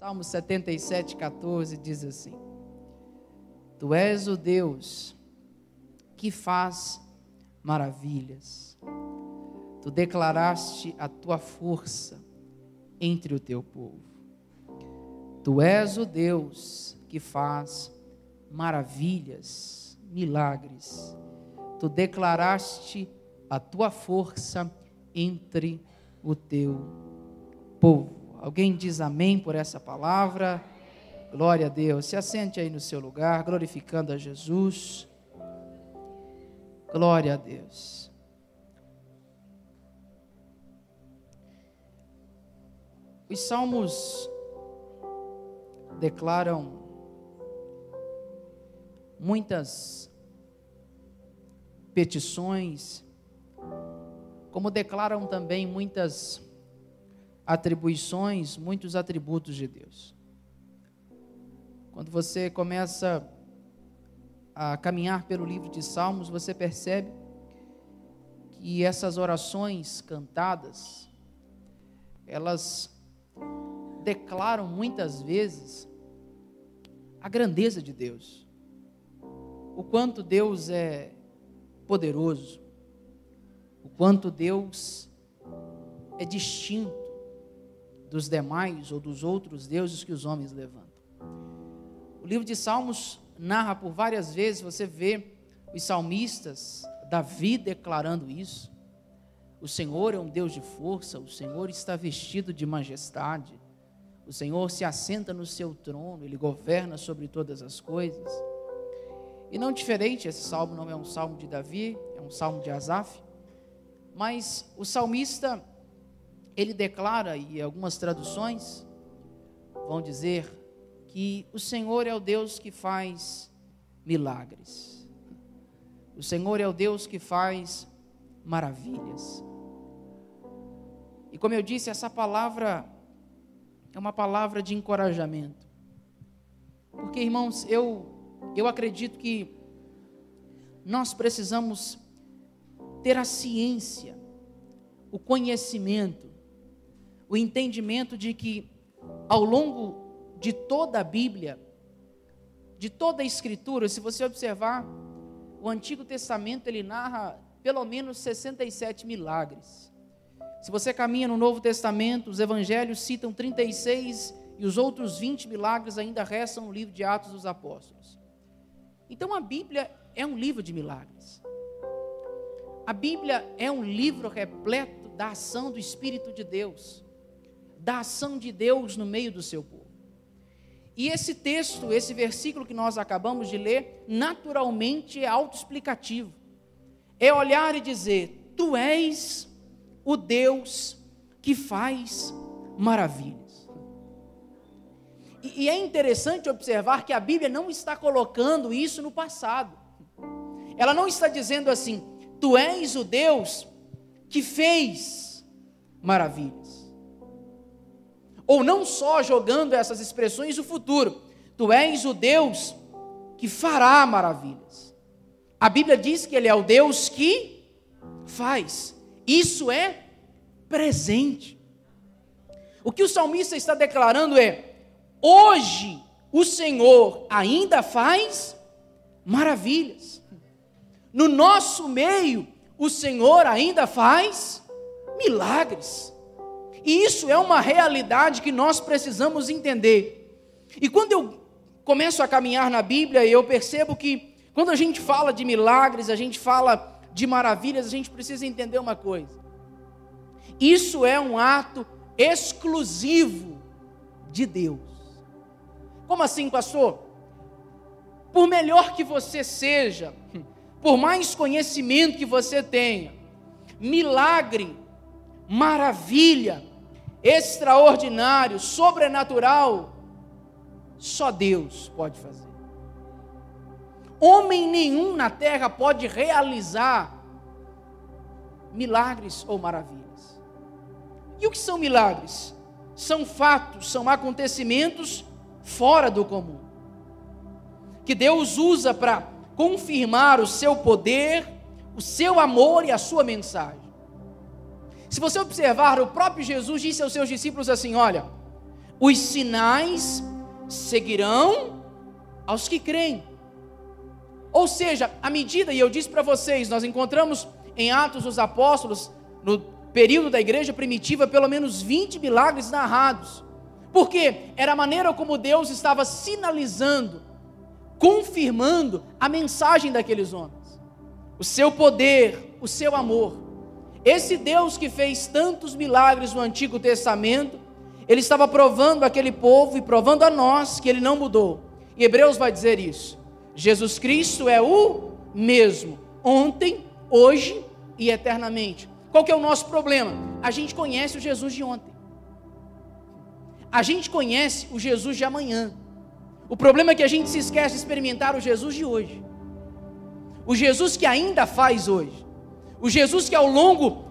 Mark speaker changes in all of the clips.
Speaker 1: Salmo 77:14 diz assim: Tu és o Deus que faz maravilhas. Tu declaraste a tua força entre o teu povo. Tu és o Deus que faz maravilhas, milagres. Tu declaraste a tua força entre o teu povo. Alguém diz amém por essa palavra? Glória a Deus. Se assente aí no seu lugar, glorificando a Jesus. Glória a Deus. Os salmos declaram muitas petições, como declaram também muitas atribuições, muitos atributos de Deus. Quando você começa a caminhar pelo livro de Salmos, você percebe que essas orações cantadas, elas declaram muitas vezes a grandeza de Deus, o quanto Deus é poderoso, o quanto Deus é distinto dos demais ou dos outros deuses que os homens levantam. O livro de Salmos narra por várias vezes, você vê os salmistas, Davi declarando isso: o Senhor é um Deus de força, o Senhor está vestido de majestade, o Senhor se assenta no seu trono, Ele governa sobre todas as coisas. E não diferente, esse salmo não é um salmo de Davi, é um salmo de Asaf, mas o salmista, ele declara, e algumas traduções vão dizer, que o Senhor é o Deus que faz milagres. O Senhor é o Deus que faz maravilhas. E como eu disse, essa palavra é uma palavra de encorajamento. Porque, irmãos, eu acredito que nós precisamos ter a ciência, o conhecimento, o entendimento de que ao longo de toda a Bíblia, de toda a Escritura, se você observar, o Antigo Testamento ele narra pelo menos 67 milagres. Se você caminha no Novo Testamento, os Evangelhos citam 36 e os outros 20 milagres ainda restam no livro de Atos dos Apóstolos. Então a Bíblia é um livro de milagres. A Bíblia é um livro repleto da ação do Espírito de Deus, da ação de Deus no meio do seu povo. E esse texto, esse versículo que nós acabamos de ler, naturalmente é autoexplicativo. É olhar e dizer: Tu és o Deus que faz maravilhas. E é interessante observar que a Bíblia não está colocando isso no passado. Ela não está dizendo assim: Tu és o Deus que fez maravilhas. Ou não só jogando essas expressões no futuro: Tu és o Deus que fará maravilhas. A Bíblia diz que Ele é o Deus que faz. Isso é presente. O que o salmista está declarando é: hoje o Senhor ainda faz maravilhas. No nosso meio, o Senhor ainda faz milagres. E isso é uma realidade que nós precisamos entender. E quando eu começo a caminhar na Bíblia, eu percebo que quando a gente fala de milagres, a gente fala de maravilhas, a gente precisa entender uma coisa: isso é um ato exclusivo de Deus. Como assim, pastor? Por melhor que você seja, por mais conhecimento que você tenha, milagre, maravilha, extraordinário, sobrenatural, só Deus pode fazer. Homem nenhum na terra pode realizar milagres ou maravilhas. E o que são milagres? São fatos, são acontecimentos fora do comum, que Deus usa para confirmar o seu poder, o seu amor e a sua mensagem. Se você observar, o próprio Jesus disse aos seus discípulos assim: olha, os sinais seguirão aos que creem. Ou seja, à medida, e eu disse para vocês, nós encontramos em Atos dos Apóstolos, no período da igreja primitiva, pelo menos 20 milagres narrados. Porque era a maneira como Deus estava sinalizando, confirmando a mensagem daqueles homens. O seu poder, o seu amor. Esse Deus que fez tantos milagres no Antigo Testamento, Ele estava provando àquele povo e provando a nós que Ele não mudou. E Hebreus vai dizer isso. Jesus Cristo é o mesmo, ontem, hoje e eternamente. Qual que é o nosso problema? A gente conhece o Jesus de ontem. A gente conhece o Jesus de amanhã. O problema é que a gente se esquece de experimentar o Jesus de hoje. O Jesus que ainda faz hoje. O Jesus que ao longo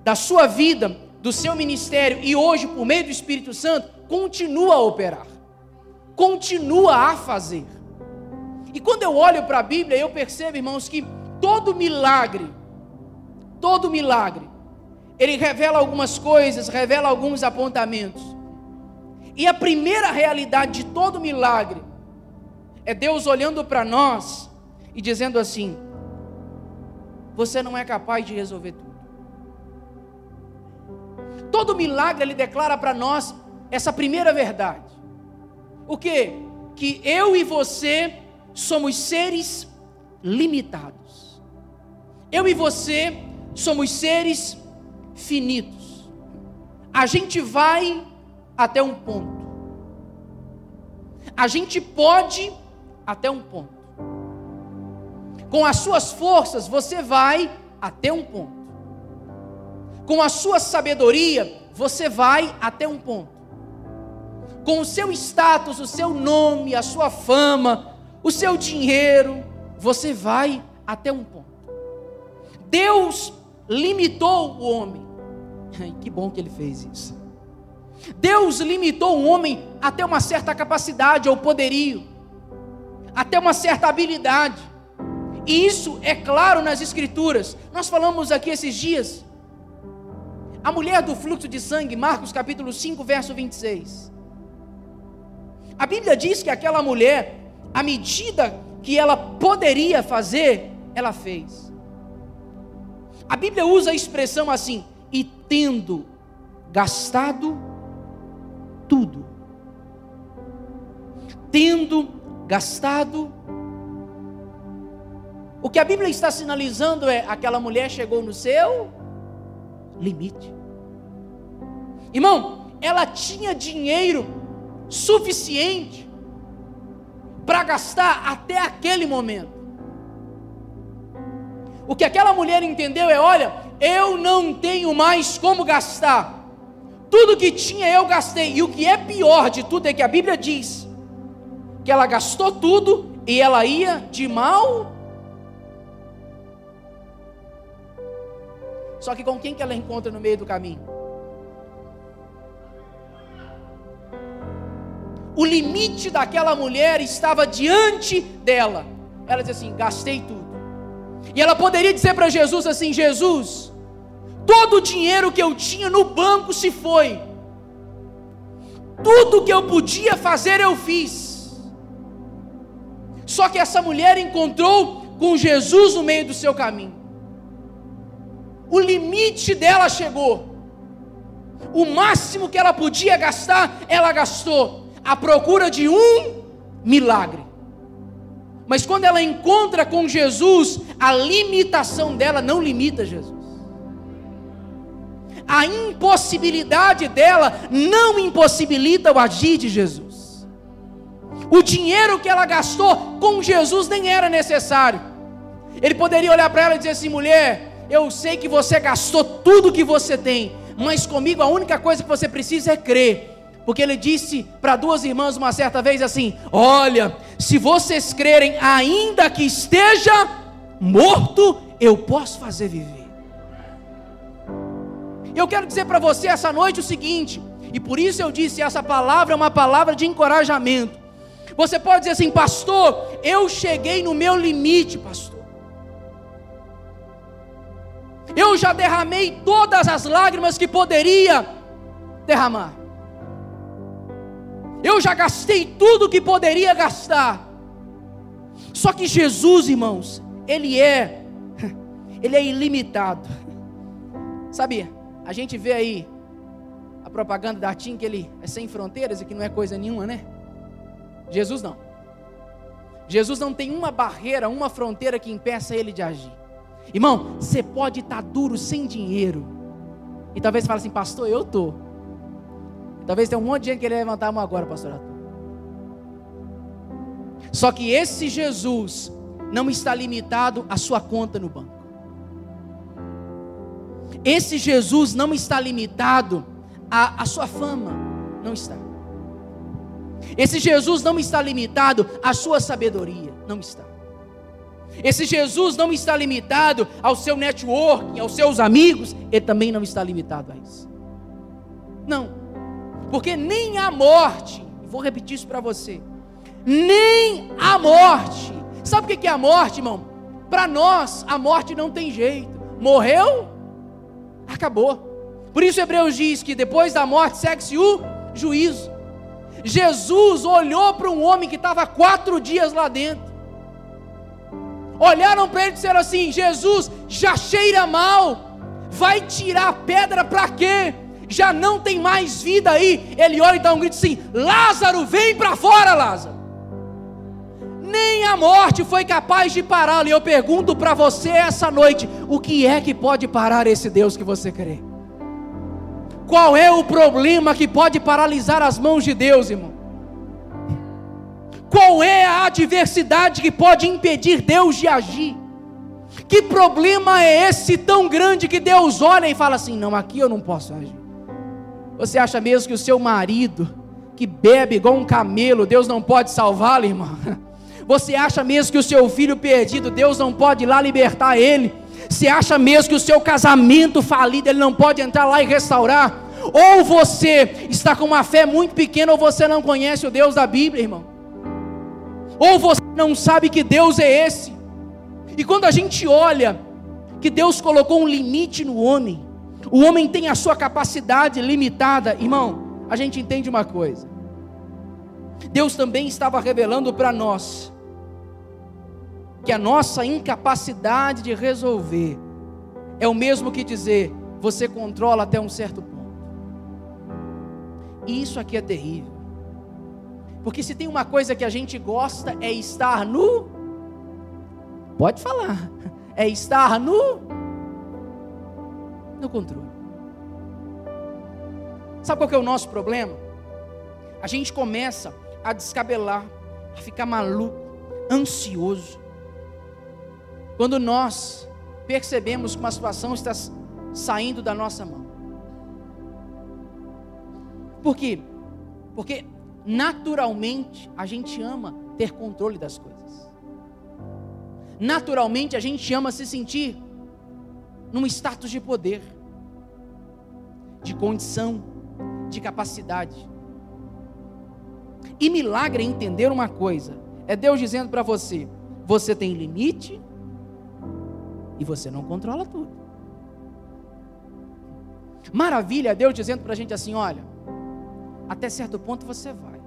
Speaker 1: da sua vida, do seu ministério e hoje por meio do Espírito Santo, continua a operar. Continua a fazer. E quando eu olho para a Bíblia, eu percebo, irmãos, que todo milagre, ele revela algumas coisas, revela alguns apontamentos. E a primeira realidade de todo milagre é Deus olhando para nós e dizendo assim: você não é capaz de resolver tudo. Todo milagre ele declara para nós essa primeira verdade. O quê? Que eu e você somos seres limitados. Eu e você somos seres finitos. A gente vai até um ponto. A gente pode até um ponto. Com as suas forças você vai até um ponto. Com a sua sabedoria você vai até um ponto. Com o seu status, o seu nome, a sua fama, o seu dinheiro, você vai até um ponto. Deus limitou o homem. Que bom que Ele fez isso. Deus limitou o homem até uma certa capacidade ou poderio, até uma certa habilidade. E isso é claro nas Escrituras. Nós falamos aqui esses dias. A mulher do fluxo de sangue, Marcos capítulo 5, verso 26. A Bíblia diz que aquela mulher, à medida que ela poderia fazer, ela fez. A Bíblia usa a expressão assim: e tendo gastado tudo. Tendo gastado. O que a Bíblia está sinalizando é: aquela mulher chegou no seu limite. Irmão, ela tinha dinheiro suficiente para gastar até aquele momento. O que aquela mulher entendeu é: olha, eu não tenho mais como gastar. Tudo que tinha eu gastei. E o que é pior de tudo é que a Bíblia diz que ela gastou tudo e ela ia de mal. Só que com quem que ela encontra no meio do caminho? O limite daquela mulher estava diante dela. Ela diz assim: gastei tudo. E ela poderia dizer para Jesus assim: Jesus, todo o dinheiro que eu tinha no banco se foi. Tudo que eu podia fazer eu fiz. Só que essa mulher encontrou com Jesus no meio do seu caminho. O limite dela chegou. O máximo que ela podia gastar, ela gastou, à procura de um milagre. Mas quando ela encontra com Jesus, a limitação dela não limita Jesus. A impossibilidade dela não impossibilita o agir de Jesus. O dinheiro que ela gastou com Jesus nem era necessário. Ele poderia olhar para ela e dizer assim: mulher, eu sei que você gastou tudo que você tem, mas comigo a única coisa que você precisa é crer. Porque ele disse para duas irmãs uma certa vez assim: olha, se vocês crerem, ainda que esteja morto, eu posso fazer viver. Eu quero dizer para você essa noite o seguinte, e por isso eu disse, essa palavra é uma palavra de encorajamento. Você pode dizer assim: pastor, eu cheguei no meu limite, pastor. Eu já derramei todas as lágrimas que poderia derramar. Eu já gastei tudo que poderia gastar. Só que Jesus, irmãos, Ele é ilimitado. Sabe, a gente vê aí a propaganda da TIM que Ele é sem fronteiras e que não é coisa nenhuma, né? Jesus não. Jesus não tem uma barreira, uma fronteira que impeça Ele de agir. Irmão, você pode estar duro sem dinheiro. E talvez você fale assim, pastor, eu estou. Talvez tenha um monte de gente que queria levantar a mão agora, pastor Arthur. Só que esse Jesus não está limitado à sua conta no banco. Esse Jesus não está limitado à sua fama. Não está. Esse Jesus não está limitado à sua sabedoria. Não está. Esse Jesus não está limitado ao seu networking, aos seus amigos. Ele também não está limitado a isso. Não. Porque nem a morte, vou repetir isso para você, nem a morte, sabe o que é a morte, irmão? Para nós, a morte não tem jeito, morreu, acabou. Por isso Hebreus diz que depois da morte segue-se o juízo. Jesus olhou para um homem que estava 4 dias lá dentro, olharam para ele e disseram assim, Jesus, já cheira mal, vai tirar a pedra para quê? Já não tem mais vida aí. Ele olha e dá um grito assim, Lázaro, vem para fora, Lázaro. Nem a morte foi capaz de pará-lo. E eu pergunto para você essa noite, o que é que pode parar esse Deus que você crê? Qual é o problema que pode paralisar as mãos de Deus, irmão? Qual é a adversidade que pode impedir Deus de agir? Que problema é esse tão grande que Deus olha e fala assim, não, aqui eu não posso agir. Você acha mesmo que o seu marido, que bebe igual um camelo, Deus não pode salvá-lo, irmão? Você acha mesmo que o seu filho perdido, Deus não pode ir lá libertar ele? Você acha mesmo que o seu casamento falido, Ele não pode entrar lá e restaurar? Ou você está com uma fé muito pequena, ou você não conhece o Deus da Bíblia, irmão. Ou você não sabe que Deus é esse. E quando a gente olha que Deus colocou um limite no homem, o homem tem a sua capacidade limitada, irmão, a gente entende uma coisa. Deus também estava revelando para nós que a nossa incapacidade de resolver é o mesmo que dizer, você controla até um certo ponto. E isso aqui é terrível. Porque se tem uma coisa que a gente gosta é estar no... Pode falar. É estar no controle. Sabe qual que é o nosso problema? A gente começa a descabelar, a ficar maluco, ansioso, quando nós percebemos que uma situação está saindo da nossa mão. Por quê? Porque naturalmente a gente ama ter controle das coisas. Naturalmente a gente ama se sentir num status de poder, de condição, de capacidade. E milagre é entender uma coisa, é Deus dizendo para você, você tem limite e você não controla tudo. Maravilha é Deus dizendo para a gente assim, olha, até certo ponto você vai.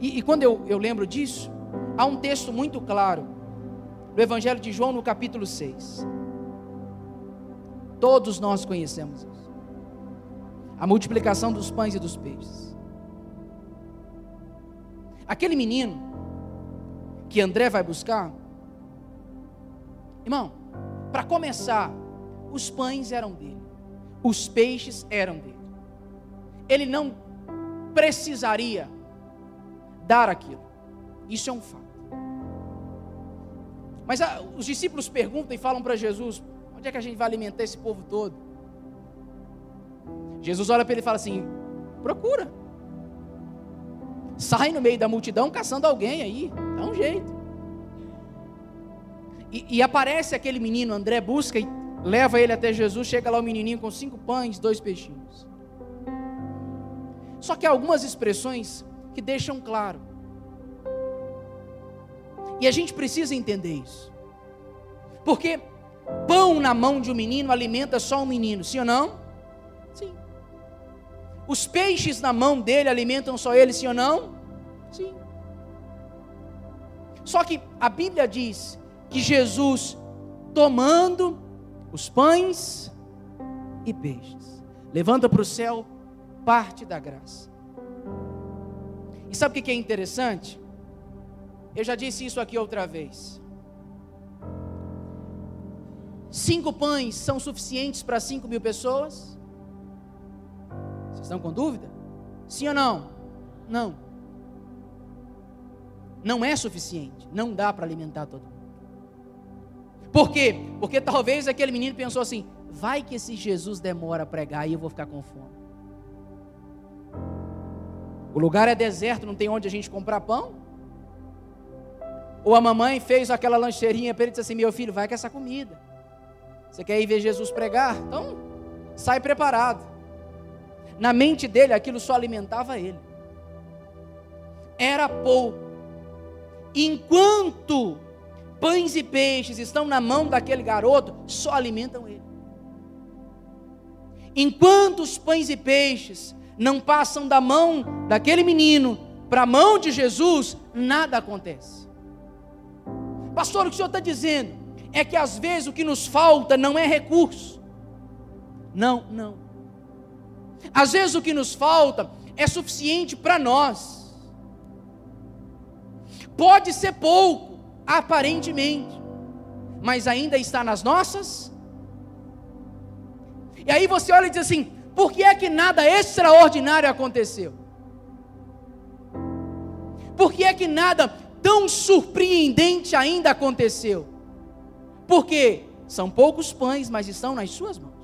Speaker 1: E quando eu lembro disso, há um texto muito claro, do Evangelho de João no capítulo 6. Todos nós conhecemos isso. A multiplicação dos pães e dos peixes. Aquele menino que André vai buscar, irmão, para começar, os pães eram dele, os peixes eram dele. Ele não precisaria dar aquilo. Isso é um fato. Mas os discípulos perguntam e falam para Jesus, onde é que a gente vai alimentar esse povo todo? Jesus olha para ele e fala assim, procura. Sai no meio da multidão caçando alguém aí, dá um jeito. E aparece aquele menino, André busca e leva ele até Jesus, chega lá o menininho com 5 pães, 2 peixinhos. Só que há algumas expressões que deixam claro. E a gente precisa entender isso. Porque pão na mão de um menino alimenta só um menino, sim ou não? Sim. Os peixes na mão dele alimentam só ele, sim ou não? Sim. Só que a Bíblia diz que Jesus, tomando os pães e peixes, levanta para o céu parte da graça. E sabe o que é interessante? Eu já disse isso aqui outra vez. 5 pães são suficientes para 5.000 pessoas? Vocês estão com dúvida? Sim ou não? Não. Não é suficiente. Não dá para alimentar todo mundo. Por quê? Porque talvez aquele menino pensou assim: vai que esse Jesus demora a pregar e eu vou ficar com fome. O lugar é deserto, não tem onde a gente comprar pão. Ou a mamãe fez aquela lancheirinha para ele e disse assim: meu filho, vai com essa comida. Você quer ir ver Jesus pregar? Então, sai preparado. Na mente dele, aquilo só alimentava ele. Era pouco. Enquanto pães e peixes estão na mão daquele garoto, só alimentam ele. Enquanto os pães e peixes não passam da mão daquele menino para a mão de Jesus, nada acontece. Pastor, o que o senhor está dizendo é que às vezes o que nos falta não é recurso. Não. Às vezes o que nos falta é suficiente para nós. Pode ser pouco, aparentemente, mas ainda está nas nossas. E aí você olha e diz assim: por que é que nada extraordinário aconteceu? Por que é que nada tão surpreendente ainda aconteceu? Porque são poucos pães, mas estão nas suas mãos.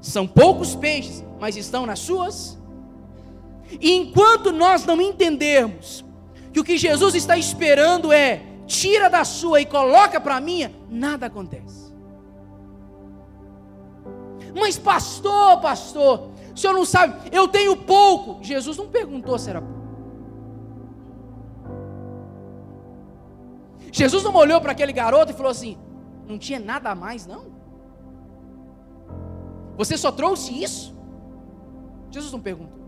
Speaker 1: São poucos peixes, mas estão nas suas. E enquanto nós não entendermos que o que Jesus está esperando é: tira da sua e coloca para a minha, nada acontece. Mas pastor, o senhor não sabe, eu tenho pouco. Jesus não perguntou se era pouco. Jesus não olhou para aquele garoto e falou assim: não tinha nada a mais não? Você só trouxe isso? Jesus não perguntou.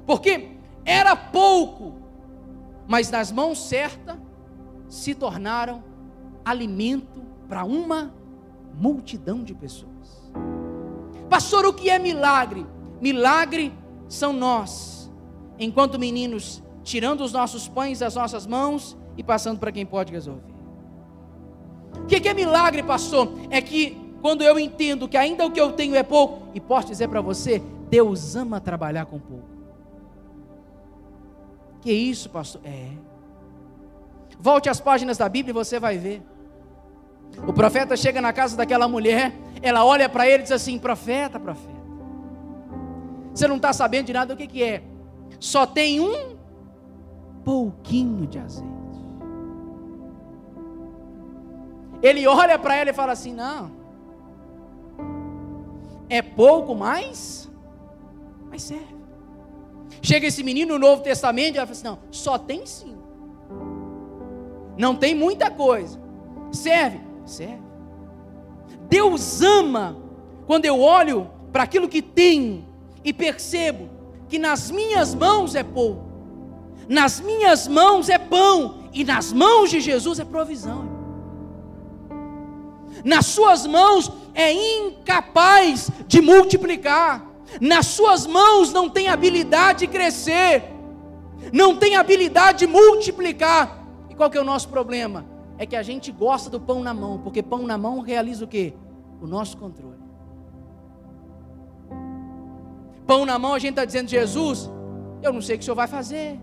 Speaker 1: Porque era pouco, mas nas mãos certas se tornaram alimento para uma multidão de pessoas. Pastor, o que é milagre? Milagre são nós, enquanto meninos, tirando os nossos pães das nossas mãos e passando para quem pode resolver. O que é milagre, pastor? É que quando eu entendo que ainda o que eu tenho é pouco, e posso dizer para você, Deus ama trabalhar com pouco. Que isso, pastor? Volte às páginas da Bíblia e você vai ver. O profeta chega na casa daquela mulher, ela olha para ele e diz assim: profeta, você não está sabendo de nada. O que é? Só tem um pouquinho de azeite. Ele olha para ela e fala assim: não, é pouco, mas serve. Chega esse menino no Novo Testamento e ela fala assim: não, só tem 5. Não tem muita coisa. Serve. Deus ama quando eu olho para aquilo que tenho e percebo que nas minhas mãos é pouco, nas minhas mãos é pão, e nas mãos de Jesus é provisão. Nas suas mãos é incapaz de multiplicar, nas suas mãos não tem habilidade de crescer, não tem habilidade de multiplicar. E qual que é o nosso problema? É que a gente gosta do pão na mão, porque pão na mão realiza o quê? O nosso controle. Pão na mão, a gente está dizendo: Jesus, eu não sei o que o senhor vai fazer.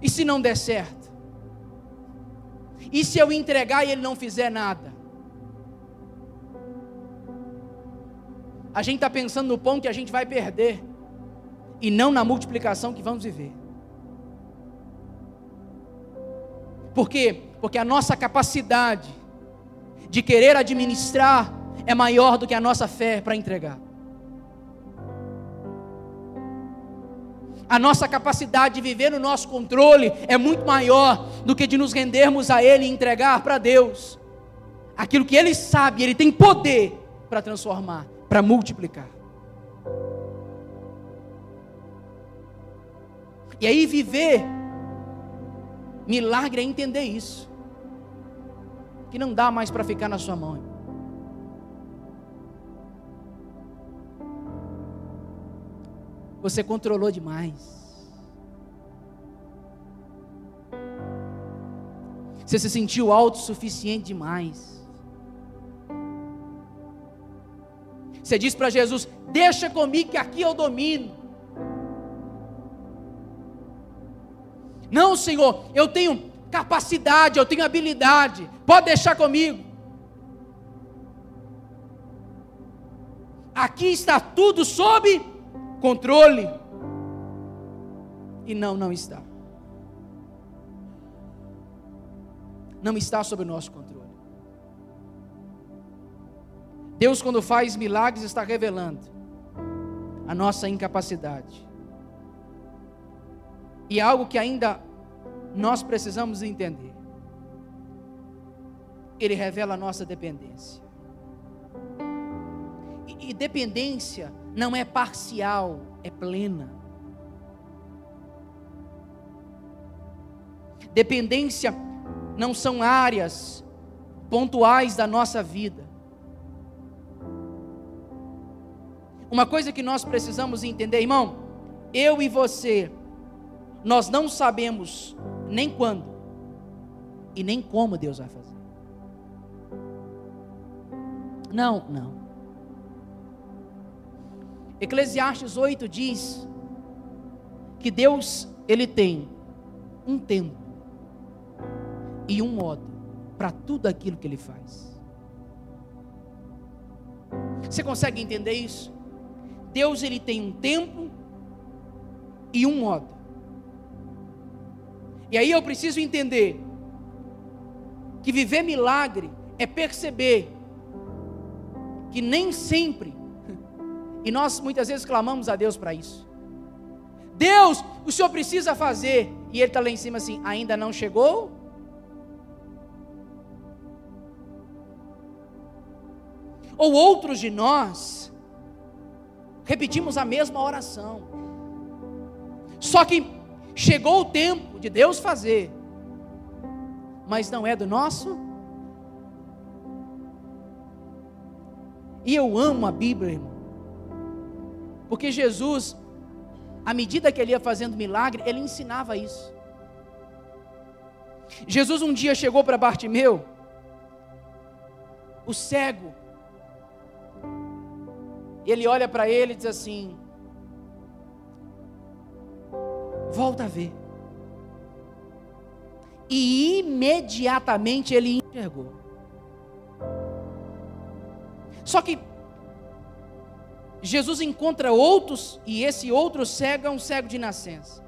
Speaker 1: E se não der certo? E se eu entregar e ele não fizer nada? A gente está pensando no pão que a gente vai perder, e não na multiplicação que vamos viver. Por quê? Porque a nossa capacidade de querer administrar é maior do que a nossa fé para entregar. A nossa capacidade de viver no nosso controle é muito maior do que de nos rendermos a Ele e entregar para Deus aquilo que Ele sabe, Ele tem poder para transformar, para multiplicar. E aí viver milagre é entender isso, que não dá mais para ficar na sua mão. Você controlou demais. Você se sentiu autossuficiente demais. Você diz para Jesus: deixa comigo que aqui eu domino. Não, Senhor, eu tenho capacidade, eu tenho habilidade, pode deixar comigo. Aqui está tudo sob controle. E não está. Não está sob o nosso controle. Deus, quando faz milagres, está revelando a nossa incapacidade. E é algo que ainda nós precisamos entender. Ele revela a nossa dependência. E dependência não é parcial, é plena. Dependência não são áreas pontuais da nossa vida. Uma coisa que nós precisamos entender, irmão, eu e você, nós não sabemos nem quando e nem como Deus vai fazer. Não. Eclesiastes 8 diz que Deus, Ele tem um tempo e um modo para tudo aquilo que Ele faz. Você consegue entender isso? Deus, Ele tem um tempo e um modo. E aí eu preciso entender que viver milagre é perceber que nem sempre, e nós muitas vezes clamamos a Deus para isso. Deus, o Senhor precisa fazer, e Ele está lá em cima assim: ainda não chegou? Ou outros de nós repetimos a mesma oração, só que chegou o tempo de Deus fazer, mas não é do nosso. E eu amo a Bíblia, irmão, porque Jesus, à medida que Ele ia fazendo milagre, Ele ensinava isso. Jesus um dia chegou para Bartimeu, o cego, e Ele olha para ele e diz assim: volta a ver. E imediatamente ele enxergou. Só que Jesus encontra outros, e esse outro cego é um cego de nascença.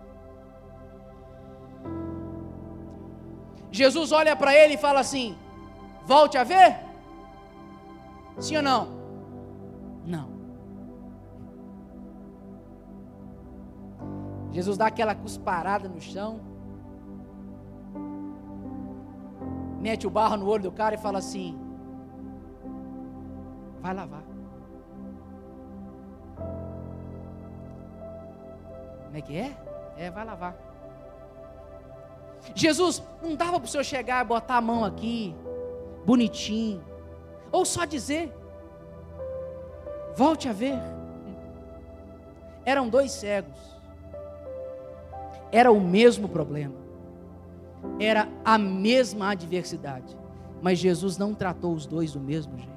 Speaker 1: Jesus olha para ele e fala assim: volte a ver? Sim ou não? Não. Jesus dá aquela cusparada no chão, mete o barro no olho do cara e fala assim: vai lavar. Como é que é? Vai lavar. Jesus, não dava para o Senhor chegar e botar a mão aqui, bonitinho, ou só dizer: volte a ver. Eram dois cegos. Era o mesmo problema, era a mesma adversidade, mas Jesus não tratou os dois do mesmo jeito.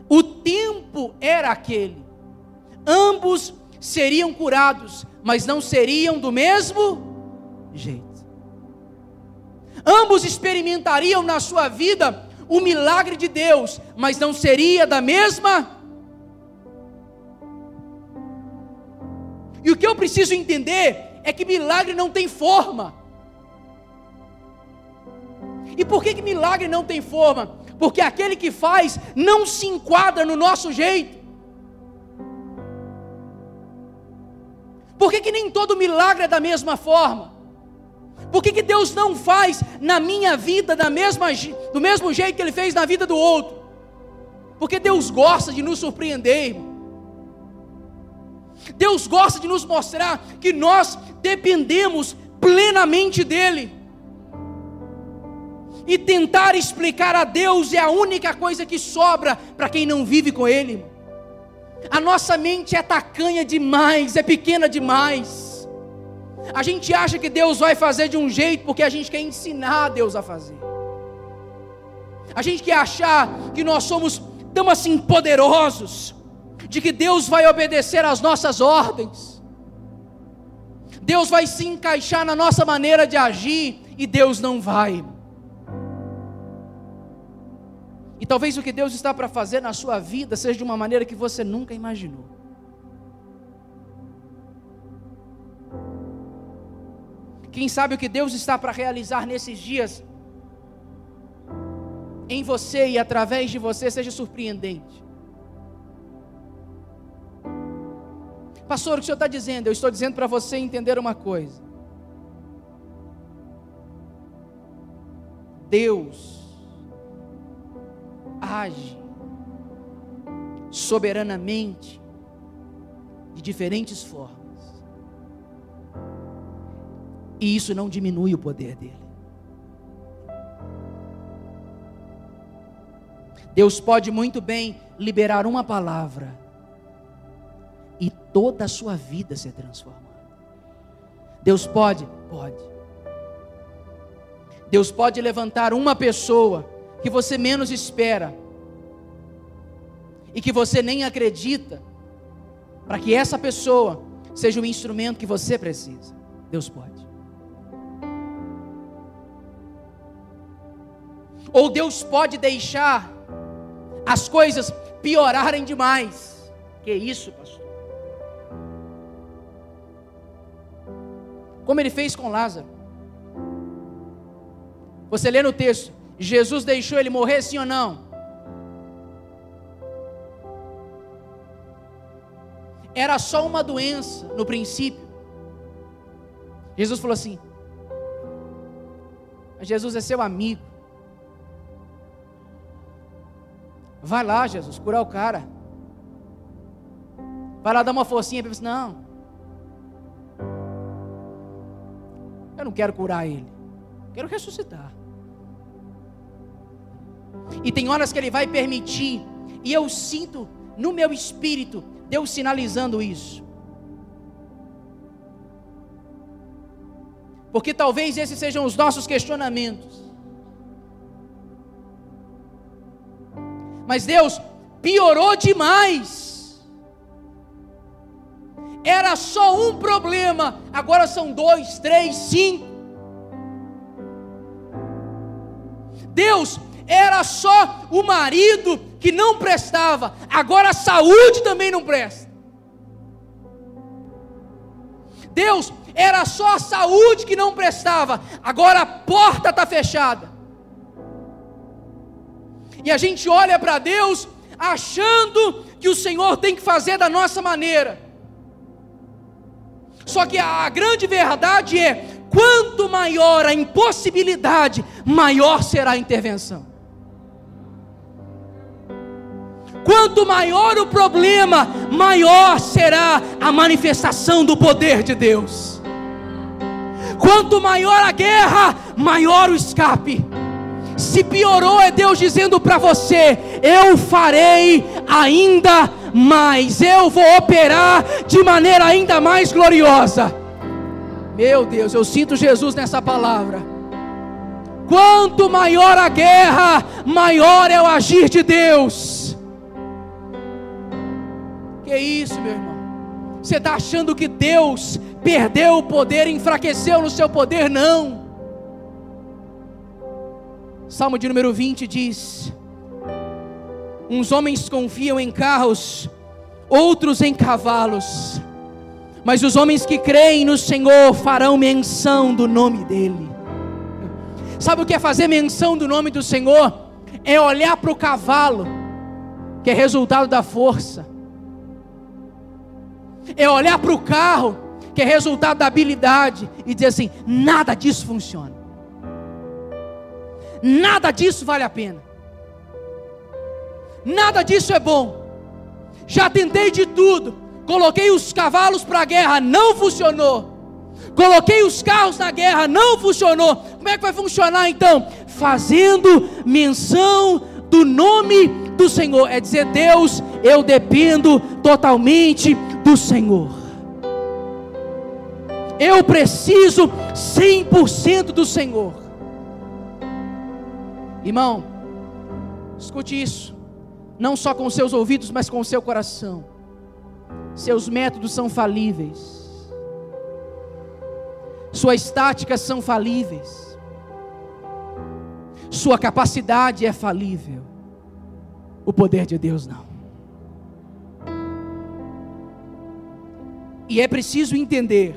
Speaker 1: O tempo era aquele, ambos seriam curados, mas não seriam do mesmo jeito. Ambos experimentariam na sua vida o milagre de Deus, mas não seria da mesma. E o que eu preciso entender é que milagre não tem forma. E por que milagre não tem forma? Porque aquele que faz não se enquadra no nosso jeito. Por que nem todo milagre é da mesma forma? Por que Deus não faz na minha vida do mesmo jeito que Ele fez na vida do outro? Porque Deus gosta de nos surpreender, irmão. Deus gosta de nos mostrar que nós dependemos plenamente dEle. E tentar explicar a Deus é a única coisa que sobra para quem não vive com Ele. A nossa mente é tacanha demais, é pequena demais. A gente acha que Deus vai fazer de um jeito porque a gente quer ensinar Deus a fazer. A gente quer achar que nós somos tão assim poderosos, de que Deus vai obedecer às nossas ordens. Deus vai se encaixar na nossa maneira de agir, e Deus não vai. E talvez o que Deus está para fazer na sua vida seja de uma maneira que você nunca imaginou. Quem sabe o que Deus está para realizar nesses dias em você e através de você seja surpreendente. Pastor, o que o senhor está dizendo? Eu estou dizendo para você entender uma coisa. Deus age soberanamente de diferentes formas. E isso não diminui o poder dele. Deus pode muito bem liberar uma palavra e toda a sua vida ser transformada. Deus pode? Pode. Deus pode levantar uma pessoa que você menos espera e que você nem acredita, para que essa pessoa seja o instrumento que você precisa. Deus pode. Ou Deus pode deixar as coisas piorarem demais. Que isso, pastor? Como Ele fez com Lázaro. Você lê no texto, Jesus deixou ele morrer, sim ou não? Era só uma doença no princípio. Jesus falou assim: Jesus é seu amigo. Vai lá, Jesus, curar o cara. Vai lá dar uma forcinha para ele. Não, eu não quero curar ele, quero ressuscitar. E tem horas que Ele vai permitir, e eu sinto no meu espírito Deus sinalizando isso, porque talvez esses sejam os nossos questionamentos. Mas Deus piorou demais. Era só um problema, agora são 2, 3, 5. Deus era só o marido que não prestava, agora a saúde também não presta. Deus era só a saúde que não prestava, agora a porta está fechada. E a gente olha para Deus achando que o Senhor tem que fazer da nossa maneira. Só que a grande verdade é: quanto maior a impossibilidade, maior será a intervenção. Quanto maior o problema, maior será a manifestação do poder de Deus. Quanto maior a guerra, maior o escape. Se piorou, é Deus dizendo para você: eu farei ainda mais, eu vou operar de maneira ainda mais gloriosa. Meu Deus, eu sinto Jesus nessa palavra. Quanto maior a guerra, maior é o agir de Deus. Que isso, meu irmão? Você está achando que Deus perdeu o poder, enfraqueceu no seu poder? Não. Salmo de número 20 diz: uns homens confiam em carros, outros em cavalos, mas os homens que creem no Senhor farão menção do nome dEle. Sabe o que é fazer menção do nome do Senhor? É olhar para o cavalo, que é resultado da força. É olhar para o carro, que é resultado da habilidade, e dizer assim: nada disso funciona, nada disso vale a pena, nada disso é bom, já tentei de tudo, coloquei os cavalos para a guerra, não funcionou, coloquei os carros na guerra, não funcionou. Como é que vai funcionar então? Fazendo menção do nome do Senhor. É dizer: Deus, eu dependo totalmente do Senhor, eu preciso 100% do Senhor. Irmão, escute isso, não só com seus ouvidos, mas com o seu coração. Seus métodos são falíveis, suas táticas são falíveis, sua capacidade é falível, o poder de Deus não. E é preciso entender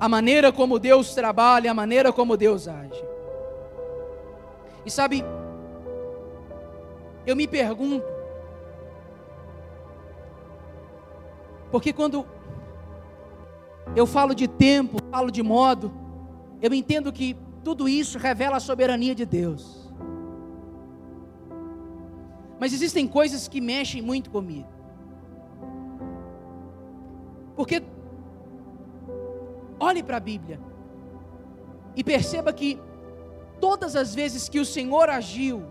Speaker 1: a maneira como Deus trabalha, a maneira como Deus age. E sabe, eu me pergunto, porque quando eu falo de tempo, falo de modo, eu entendo que tudo isso revela a soberania de Deus. Mas existem coisas que mexem muito comigo. Porque olhe para a Bíblia e perceba que todas as vezes que o Senhor agiu,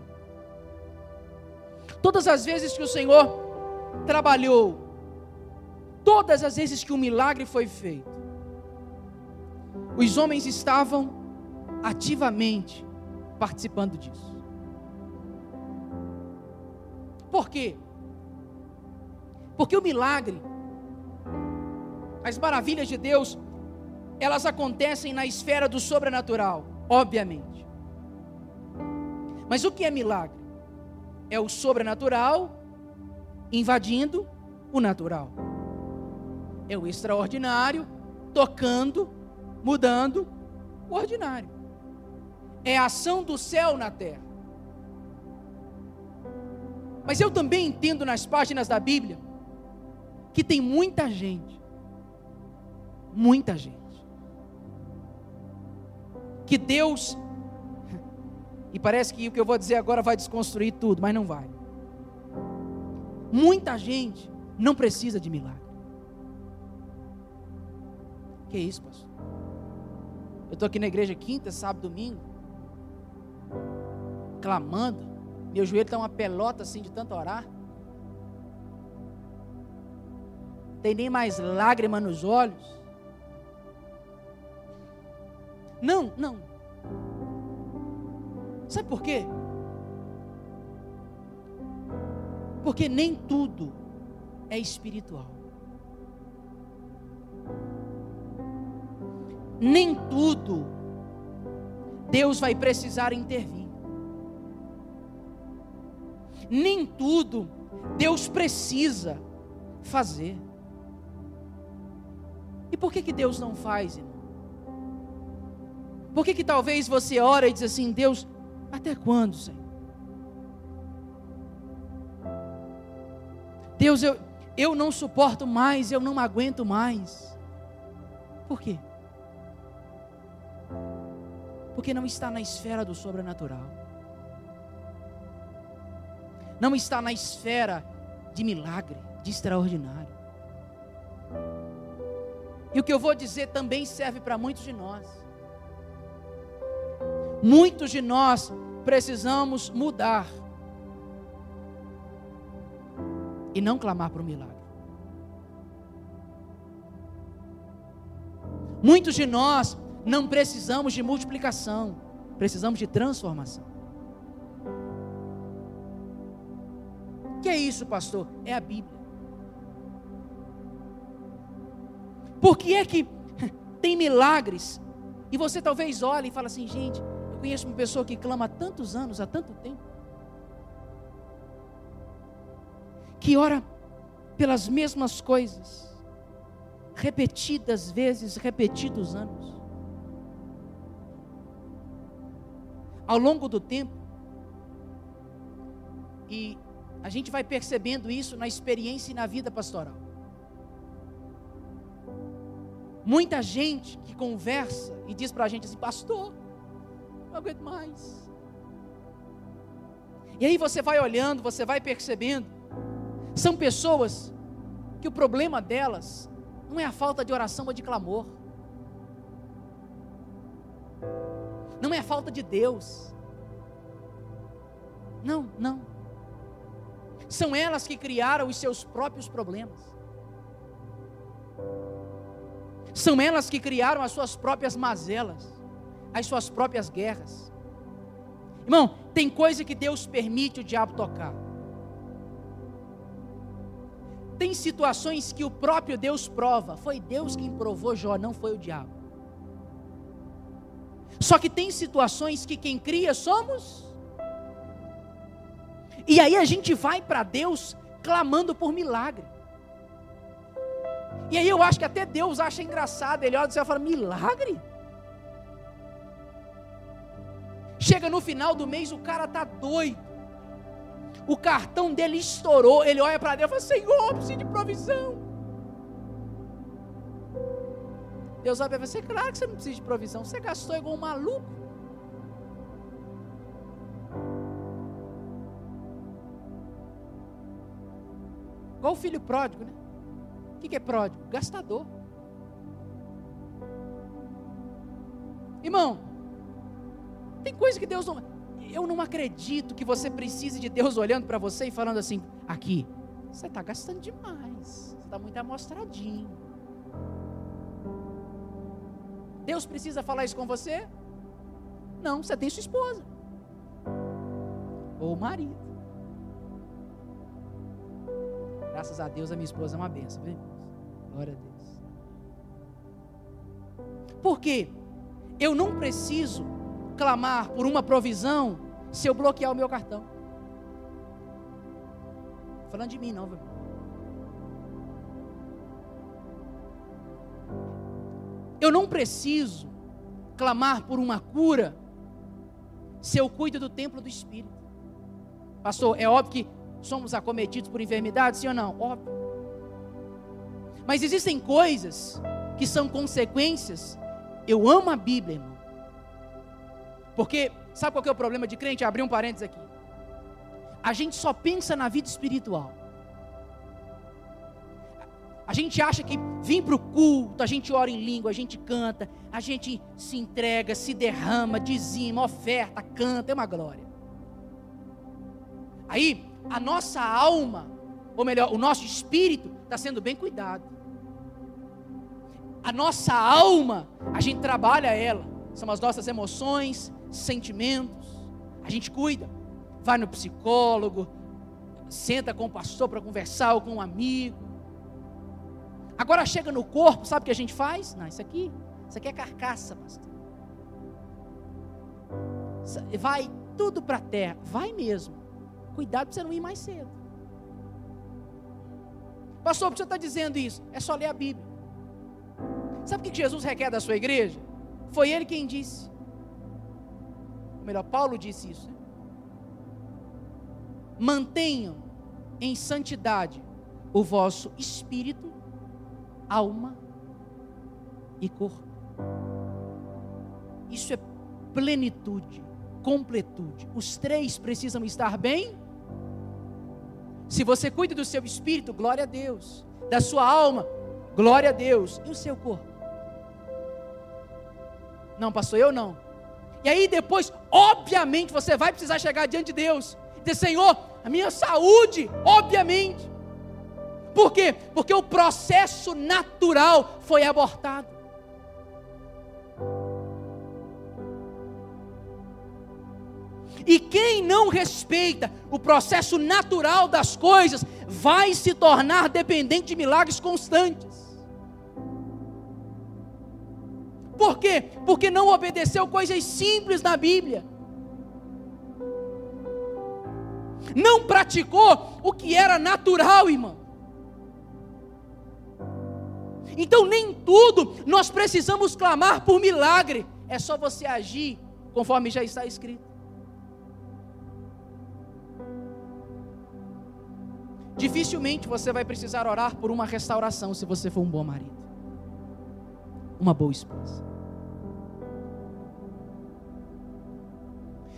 Speaker 1: todas as vezes que o Senhor trabalhou, todas as vezes que um milagre foi feito, os homens estavam ativamente participando disso. Por quê? Porque o milagre, as maravilhas de Deus, elas acontecem na esfera do sobrenatural, obviamente. Mas o que é milagre? É o sobrenatural invadindo o natural. É o extraordinário tocando, mudando o ordinário. É a ação do céu na terra. Mas eu também entendo nas páginas da Bíblia que tem muita gente, que Deus, e parece que o que eu vou dizer agora vai desconstruir tudo, mas não vai. Muita gente não precisa de milagre. Que isso, pastor? Eu estou aqui na igreja quinta, sábado, domingo, clamando, meu joelho está uma pelota assim de tanto orar, tem nem mais lágrima nos olhos. Não. Sabe por quê? Porque nem tudo é espiritual. Nem tudo Deus vai precisar intervir. Nem tudo Deus precisa fazer. E por que Deus não faz, irmão? Por que talvez você ora e diz assim: Deus, até quando, Senhor? Deus, eu não suporto mais, eu não aguento mais. Por quê? Porque não está na esfera do sobrenatural, não está na esfera de milagre, de extraordinário. E o que eu vou dizer também serve para muitos de nós. Muitos de nós precisamos mudar e não clamar para o milagre. Muitos de nós não precisamos de multiplicação, precisamos de transformação. O que é isso, pastor? É a Bíblia. Por que é que tem milagres e você talvez olhe e fala assim: gente, eu conheço uma pessoa que clama há tantos anos, há tanto tempo, que ora pelas mesmas coisas, repetidas vezes, repetidos anos. Ao longo do tempo, e a gente vai percebendo isso na experiência e na vida pastoral. Muita gente que conversa e diz para a gente assim: pastor, não aguento mais. E aí você vai olhando, você vai percebendo, são pessoas que o problema delas não é a falta de oração ou de clamor, não é a falta de Deus, não, são elas que criaram os seus próprios problemas, são elas que criaram as suas próprias mazelas, as suas próprias guerras. Irmão, tem coisa que Deus permite o diabo tocar, tem situações que o próprio Deus prova. Foi Deus quem provou Jó, não foi o diabo. Só que tem situações que quem cria somos, e aí a gente vai para Deus clamando por milagre. E aí eu acho que até Deus acha engraçado, ele olha do céu e fala: milagre? Chega no final do mês, o cara está doido, o cartão dele estourou, ele olha para Deus e fala: Senhor, eu preciso de provisão. Deus olha para você: claro que você não precisa de provisão, você gastou igual um maluco. Igual o filho pródigo, né? O que é pródigo? Gastador. Irmão, tem coisa que Deus não... Eu não acredito que você precise de Deus olhando para você e falando assim: aqui, você está gastando demais, você está muito amostradinho. Deus precisa falar isso com você? Não, você tem sua esposa ou marido. Graças a Deus a minha esposa é uma bênção, viu? Glória a Deus. Por quê? Eu não preciso clamar por uma provisão se eu bloquear o meu cartão. Não falando de mim não, viu? Eu não preciso clamar por uma cura se eu cuido do templo do Espírito. Pastor, é óbvio que somos acometidos por enfermidades, sim ou não? Óbvio. Mas existem coisas que são consequências. Eu amo a Bíblia, irmão. Porque, sabe qual que é o problema de crente? Abrir um parênteses aqui. A gente só pensa na vida espiritual. A gente acha que vir para o culto, a gente ora em língua, a gente canta, a gente se entrega, se derrama, dizima, oferta, canta, é uma glória. Aí, a nossa alma, ou melhor, o nosso espírito está sendo bem cuidado. A nossa alma, a gente trabalha ela, são as nossas emoções, sentimentos, a gente cuida, vai no psicólogo, senta com o pastor para conversar, ou com um amigo. Agora chega no corpo, sabe o que a gente faz? Não, isso aqui é carcaça, pastor. Vai tudo para a terra, vai mesmo. Cuidado para você não ir mais cedo. Pastor, por que você está dizendo isso? É só ler a Bíblia. Sabe o que Jesus requer da sua igreja? Foi Ele quem disse. Ou melhor, Paulo disse isso. Né? Mantenham em santidade o vosso espírito, alma e corpo. Isso é plenitude, completude. Os três precisam estar bem. Se você cuida do seu espírito, glória a Deus. Da sua alma, glória a Deus. E o seu corpo? Não, pastor, eu não. E aí depois, obviamente, você vai precisar chegar diante de Deus e dizer: Senhor, a minha saúde, obviamente. Por quê? Porque o processo natural foi abortado. E quem não respeita o processo natural das coisas, vai se tornar dependente de milagres constantes. Por quê? Porque não obedeceu coisas simples na Bíblia. Não praticou o que era natural, irmão. Então nem tudo nós precisamos clamar por milagre. É só você agir conforme já está escrito. Dificilmente você vai precisar orar por uma restauração se você for um bom marido. uma boa esposa.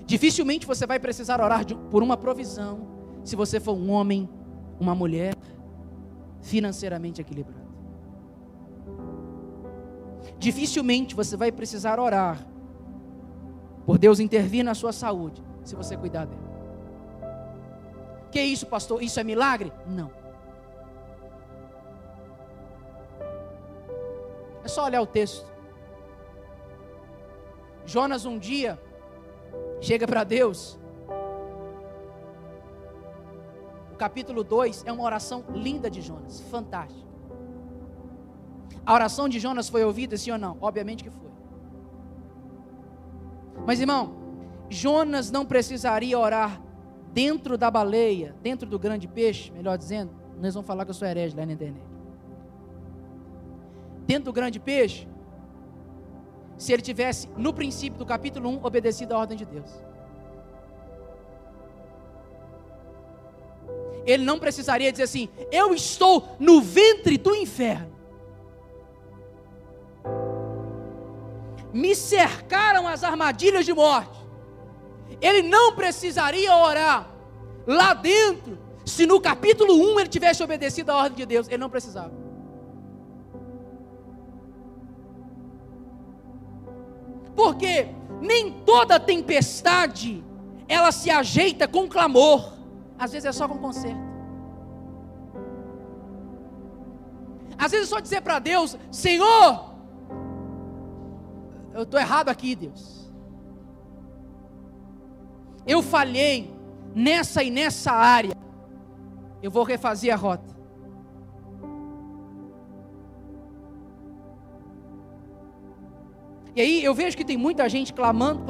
Speaker 1: Dificilmente você vai precisar orar por uma provisão se você for um homem, uma mulher financeiramente equilibrado. Dificilmente você vai precisar orar por Deus intervir na sua saúde se você cuidar dela. Que isso, pastor? Isso é milagre? Não. É só olhar o texto. Jonas um dia chega para Deus. O capítulo 2 é uma oração linda de Jonas, fantástica. A oração de Jonas foi ouvida, sim ou não? Obviamente que foi. Mas irmão, Jonas não precisaria orar dentro da baleia, dentro do grande peixe, melhor dizendo, nós vamos falar que eu sou herege lá na internet. Dentro do grande peixe, se ele tivesse, no princípio do capítulo 1, obedecido à ordem de Deus. Ele não precisaria dizer assim: eu estou no ventre do inferno, me cercaram as armadilhas de morte. Ele não precisaria orar lá dentro, se no capítulo 1 ele tivesse obedecido à ordem de Deus. Ele não precisava. Porque nem toda tempestade ela se ajeita com clamor. Às vezes é só com conserto. Às vezes é só dizer para Deus: Senhor, eu estou errado aqui, Deus. Eu falhei nessa e nessa área. Eu vou refazer a rota. E aí eu vejo que tem muita gente clamando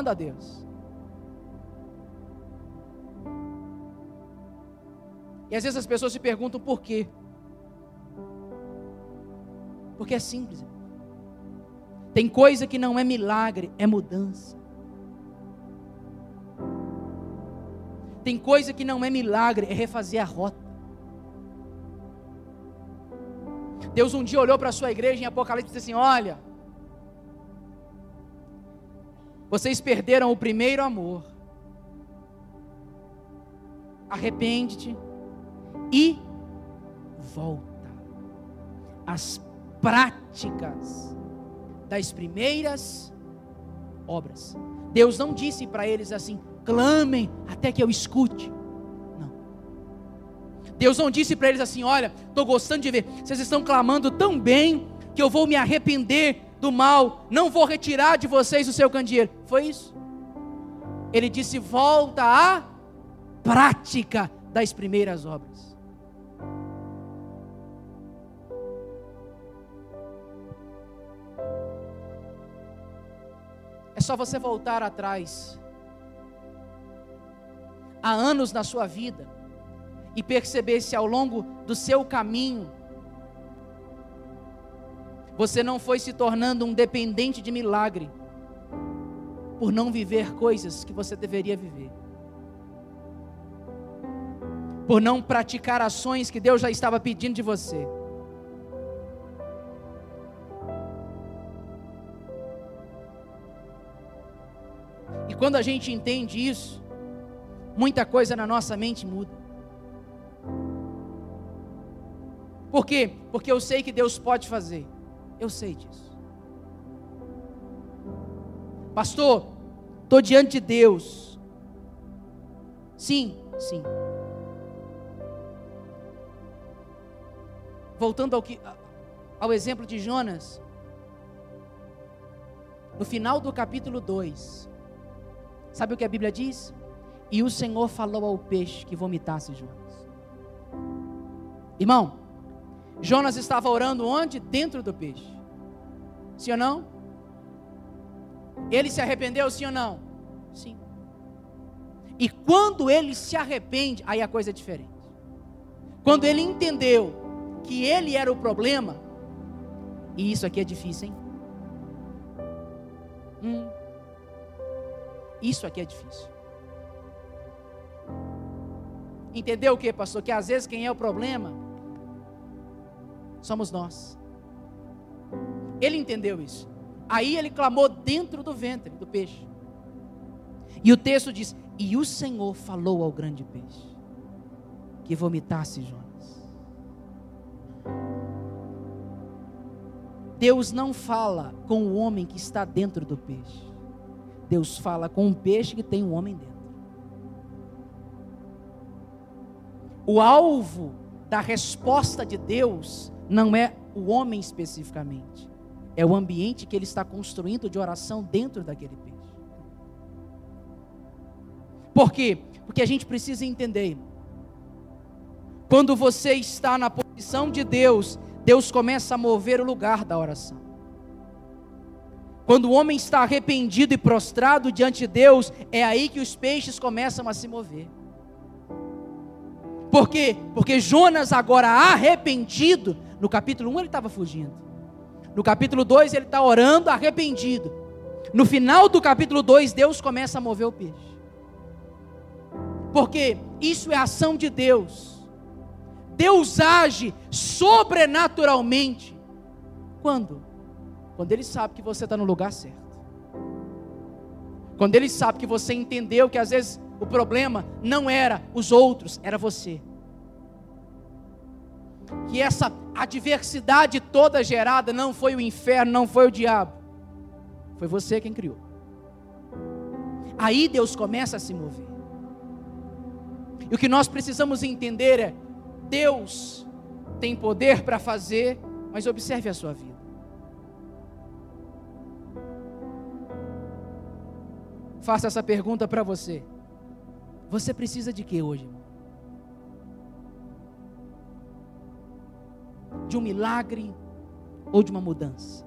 Speaker 1: a Deus. E às vezes as pessoas se perguntam por quê. Porque é simples. Tem coisa que não é milagre, é mudança. Tem coisa que não é milagre, é refazer a rota. Deus um dia olhou para a sua igreja em Apocalipse e disse assim: olha, vocês perderam o primeiro amor. Arrepende-te e volta às práticas das primeiras obras. Deus não disse para eles assim: clamem até que eu escute. Não. Deus não disse para eles assim: olha, estou gostando de ver, vocês estão clamando tão bem que eu vou me arrepender do mal, não vou retirar de vocês o seu candeeiro. Foi isso. Ele disse: volta à prática das primeiras obras. É só você voltar atrás, há anos na sua vida, e perceber se ao longo do seu caminho, você não foi se tornando um dependente de milagre, por não viver coisas que você deveria viver, por não praticar ações que Deus já estava pedindo de você. E quando a gente entende isso, muita coisa na nossa mente muda. Por quê? Porque eu sei que Deus pode fazer. Eu sei disso. Pastor, estou diante de Deus. Sim, sim. Voltando ao exemplo de Jonas, no final do capítulo 2, sabe o que a Bíblia diz? E o Senhor falou ao peixe que vomitasse Jonas. Irmão, Jonas estava orando onde? Dentro do peixe. Sim ou não? Ele se arrependeu, sim ou não? Sim. E quando ele se arrepende, aí a coisa é diferente. Quando ele entendeu que ele era o problema, e isso aqui é difícil, hein? Isso aqui é difícil. Entendeu o que, pastor? Que às vezes quem é o problema somos nós. Ele entendeu isso. Aí ele clamou dentro do ventre do peixe. E o texto diz: e o Senhor falou ao grande peixe que vomitasse Jonas. Deus não fala com o homem que está dentro do peixe. Deus fala com um peixe que tem um homem dentro. O alvo da resposta de Deus não é o homem especificamente, é o ambiente que ele está construindo de oração dentro daquele peixe. Por quê? Porque a gente precisa entender, quando você está na posição de Deus, Deus começa a mover o lugar da oração. Quando o homem está arrependido e prostrado diante de Deus, é aí que os peixes começam a se mover. Por quê? Porque Jonas, agora arrependido, no capítulo 1 ele estava fugindo, no capítulo 2 ele está orando arrependido, no final do capítulo 2 Deus começa a mover o peixe. Porque isso é ação de Deus. Deus age sobrenaturalmente. Quando? Quando Ele sabe que você está no lugar certo. Quando Ele sabe que você entendeu que às vezes o problema não era os outros, era você. Que essa adversidade toda gerada não foi o inferno, não foi o diabo. Foi você quem criou. Aí Deus começa a se mover. E o que nós precisamos entender é: Deus tem poder para fazer, mas observe a sua vida. Faça essa pergunta para você. Você precisa de quê hoje? De um milagre ou de uma mudança?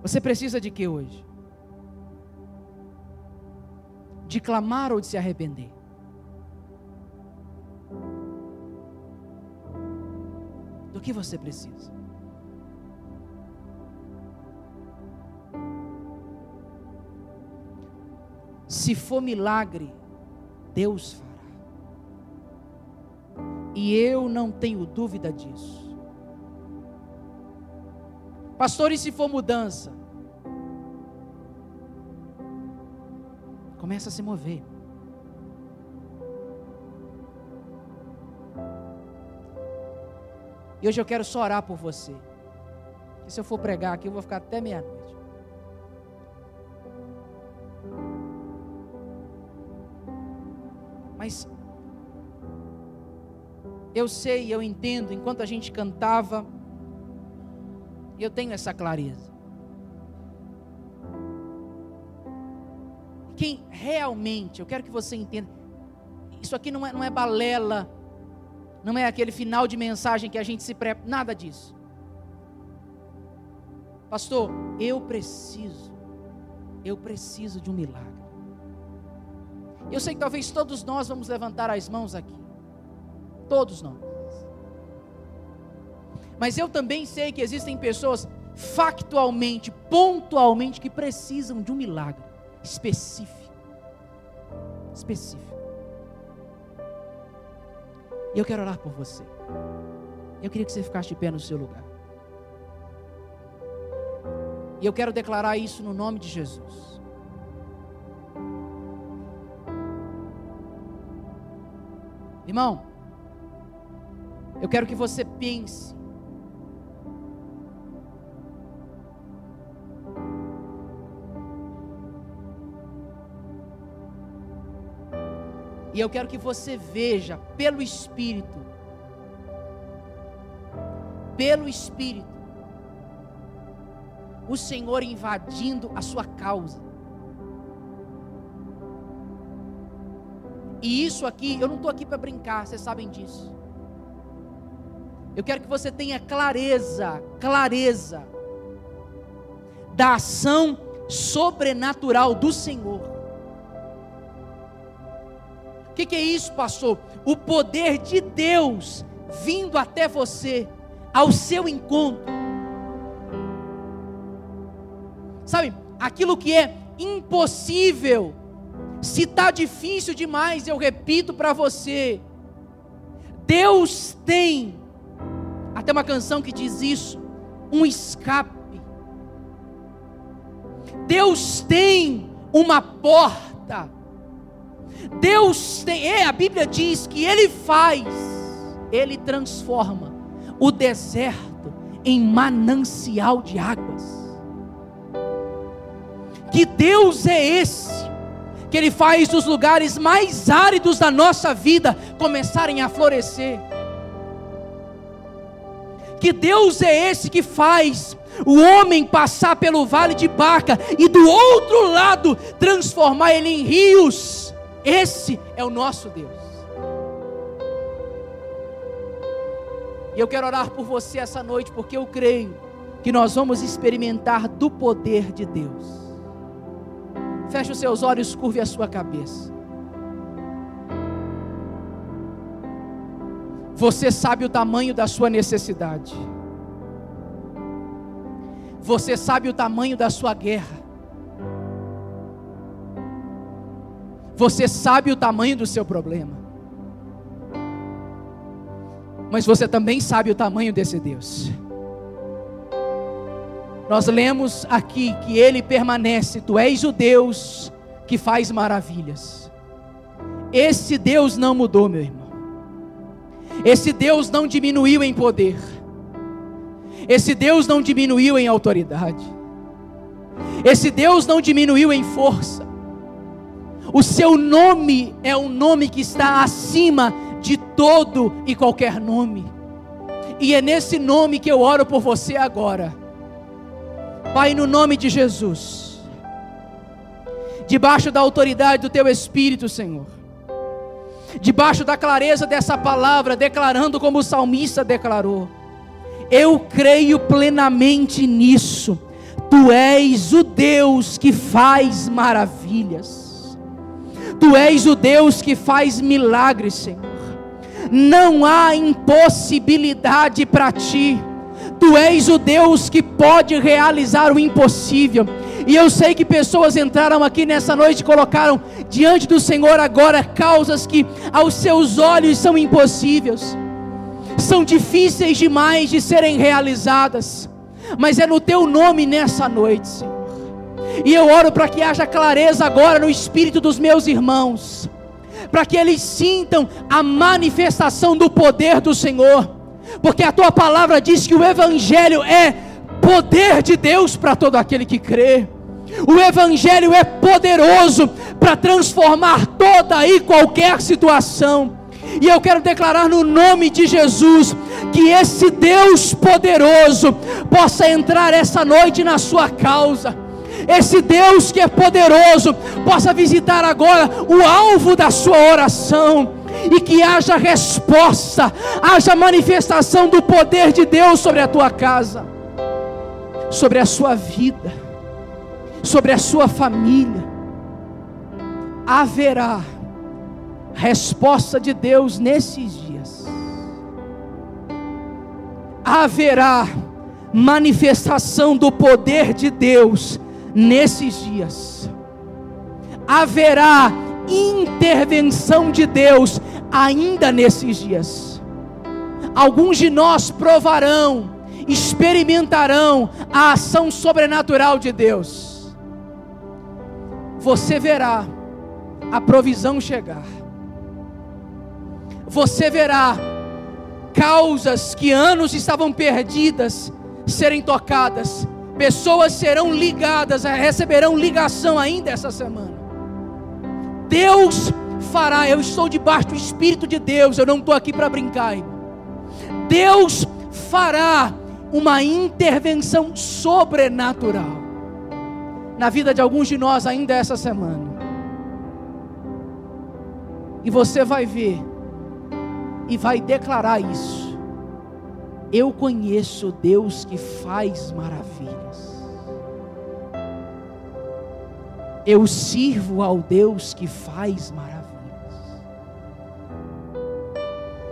Speaker 1: Você precisa de quê hoje? De clamar ou de se arrepender? Do que você precisa? Se for milagre, Deus fará. E eu não tenho dúvida disso. Pastor, e se for mudança? Começa a se mover. E hoje eu quero só orar por você. E se eu for pregar aqui, eu vou ficar até meia-noite. Mas eu sei, eu entendo, enquanto a gente cantava, eu tenho essa clareza. Quem realmente, eu quero que você entenda, isso aqui não é balela, não é aquele final de mensagem que a gente se prepara, nada disso. Pastor, eu preciso de um milagre. Eu sei que talvez todos nós vamos levantar as mãos aqui, todos nós. Mas eu também sei que existem pessoas factualmente, pontualmente, que precisam de um milagre específico. E eu quero orar por você. Eu queria que você ficasse de pé no seu lugar. E eu quero declarar isso no nome de Jesus. Irmão, eu quero que você pense. E eu quero que você veja pelo Espírito, o Senhor invadindo a sua causa. E isso aqui, eu não estou aqui para brincar, vocês sabem disso. Eu quero que você tenha clareza da ação sobrenatural do Senhor. O que é isso, pastor? O poder de Deus vindo até você, ao seu encontro. Sabe, aquilo que é impossível, se está difícil demais, eu repito para você, Deus tem Até uma canção que diz isso, um escape. Deus tem uma porta. Deus tem, a Bíblia diz que Ele transforma o deserto em manancial de águas. Que Deus é esse, que Ele faz os lugares mais áridos da nossa vida começarem a florescer. Que Deus é esse que faz o homem passar pelo vale de Baca e do outro lado transformar ele em rios. Esse é o nosso Deus. E eu quero orar por você essa noite, porque eu creio que nós vamos experimentar do poder de Deus. Feche os seus olhos, curve a sua cabeça. Você sabe o tamanho da sua necessidade. Você sabe o tamanho da sua guerra. Você sabe o tamanho do seu problema. Mas você também sabe o tamanho desse Deus. Nós lemos aqui que Ele permanece. Tu és o Deus que faz maravilhas. Esse Deus não mudou, meu irmão. Esse Deus não diminuiu em poder. Esse Deus não diminuiu em autoridade. Esse Deus não diminuiu em força. O seu nome é um nome que está acima de todo e qualquer nome. E é nesse nome que eu oro por você agora. Pai, no nome de Jesus, debaixo da autoridade do Teu Espírito, Senhor, debaixo da clareza dessa palavra, declarando como o salmista declarou, eu creio plenamente nisso. Tu és o Deus que faz maravilhas. Tu és o Deus que faz milagres, Senhor. Não há impossibilidade para Ti. Tu és o Deus que pode realizar o impossível. E eu sei que pessoas entraram aqui nessa noite e colocaram diante do Senhor agora causas que aos seus olhos são impossíveis, são difíceis demais de serem realizadas, mas é no Teu nome nessa noite, Senhor. E eu oro para que haja clareza agora no espírito dos meus irmãos, para que eles sintam a manifestação do poder do Senhor, porque a Tua palavra diz que o Evangelho é poder de Deus para todo aquele que crê. O Evangelho é poderoso para transformar toda e qualquer situação. E eu quero declarar no nome de Jesus que esse Deus poderoso possa entrar essa noite na sua causa. Esse Deus que é poderoso possa visitar agora o alvo da sua oração, e que haja resposta, haja manifestação do poder de Deus sobre a tua casa, sobre a sua vida, sobre a sua família. Haverá resposta de Deus nesses dias. Haverá manifestação do poder de Deus nesses dias. Haverá intervenção de Deus ainda nesses dias. Alguns de nós provarão, experimentarão a ação sobrenatural de Deus. Você verá a provisão chegar. Você verá causas que anos estavam perdidas serem tocadas. Pessoas serão ligadas, receberão ligação ainda essa semana. Deus fará. Eu estou debaixo do Espírito de Deus. Eu não estou aqui para brincar, irmão. Deus fará uma intervenção sobrenatural na vida de alguns de nós ainda essa semana. E você vai ver e vai declarar isso. Eu conheço o Deus que faz maravilhas. Eu sirvo ao Deus que faz maravilhas.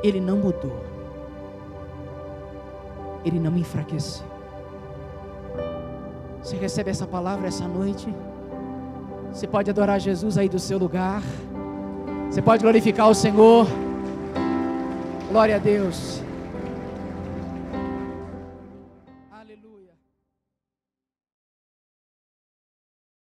Speaker 1: Ele não mudou. Ele não me enfraqueceu. Você recebe essa palavra essa noite? Você pode adorar Jesus aí do seu lugar. Você pode glorificar o Senhor. Glória a Deus.